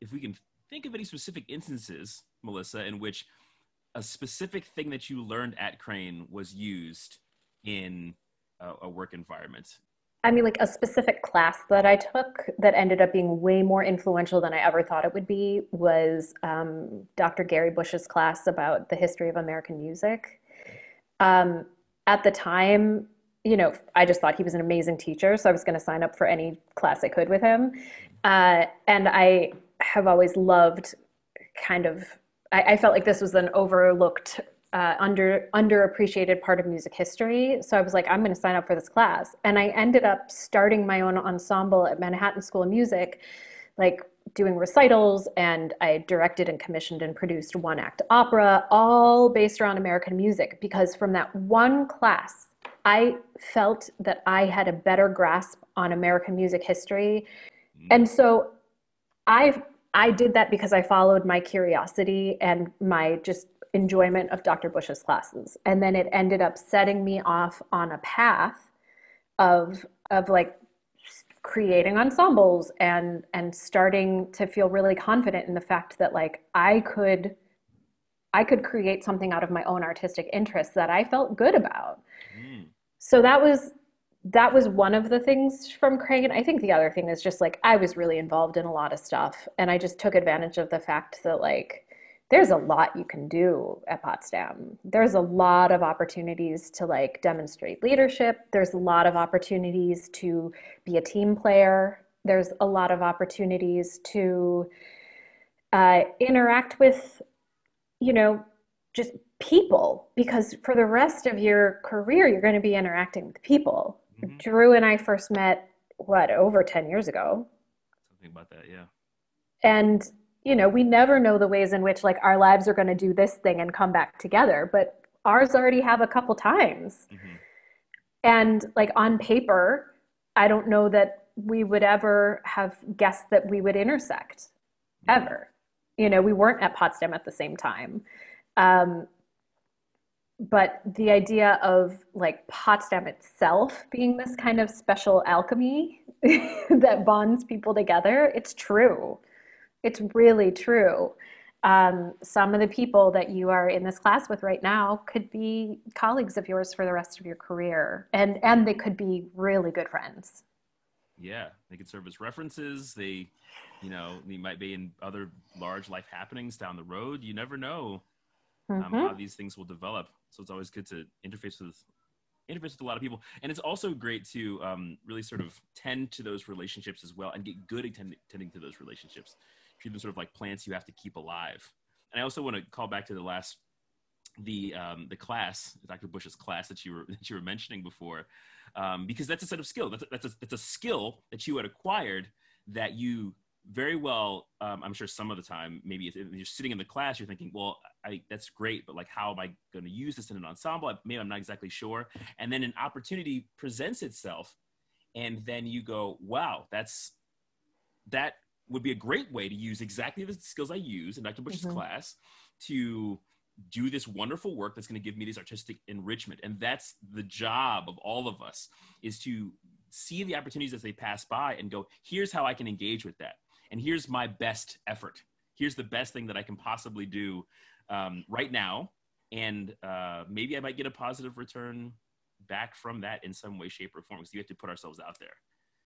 if we can think of any specific instances, Melissa, in which a specific thing that you learned at Crane was used in a work environment. I mean, like a specific class that I took that ended up being way more influential than I ever thought it would be was Dr. Gary Bush's class about the history of American music. Um, at the time, I just thought he was an amazing teacher, so I was going to sign up for any class I could with him. And I have always loved kind of, I felt like this was an overlooked, underappreciated part of music history. So I was like, I'm going to sign up for this class. And I ended up starting my own ensemble at Manhattan School of Music, like doing recitals, and I directed and commissioned and produced one act opera, all based around American music. Because from that one class, I felt that I had a better grasp on American music history. Mm. And so I I did that because I followed my curiosity and my just enjoyment of Dr. Bush's classes. And then it ended up setting me off on a path of like creating ensembles and starting to feel really confident in the fact that like I could create something out of my own artistic interests that I felt good about. Mm. So that was one of the things from Craig. I think the other thing is just like I was really involved in a lot of stuff, and I just took advantage of the fact that like there's a lot you can do at Potsdam. There's a lot of opportunities to like demonstrate leadership. There's a lot of opportunities to be a team player. There's a lot of opportunities to interact with, you know, just people, because for the rest of your career, you're going to be interacting with people. Hmm. Drew and I first met, what, over 10 years ago. Something about that, yeah. And, we never know the ways in which like our lives are going to do this thing and come back together, but ours already have a couple times. Hmm. And like on paper, I don't know that we would ever have guessed that we would intersect Hmm. ever. We weren't at Potsdam at the same time. Um, but the idea of like Potsdam itself being this kind of special alchemy that bonds people together, it's true. It's really true. Some of the people that you are in this class with right now could be colleagues of yours for the rest of your career, and they could be really good friends. Yeah, they could serve as references. They might be in other large life happenings down the road. You never know how Hmm. these things will develop. So it's always good to interface with a lot of people, and it's also great to really sort of tend to those relationships as well, and get good at tending to those relationships. Treat them sort of like plants you have to keep alive. And I also want to call back to the class, Dr. Bush's class that you were mentioning before, because that's a set of skill. That's a skill that you had acquired that you very well. I'm sure some of the time, maybe if you're sitting in the class, you're thinking, well, that's great, but like, how am I going to use this in an ensemble? Maybe I'm not exactly sure. And then an opportunity presents itself, and then you go, wow, that would be a great way to use exactly the skills I use in Dr. Bush's Hmm. class to do this wonderful work that's going to give me this artistic enrichment. And that's the job of all of us, is to see the opportunities as they pass by and go, here's how I can engage with that. And here's my best effort. Here's the best thing that I can possibly do right now. And maybe I might get a positive return back from that in some way, shape, or form, because you have to put ourselves out there.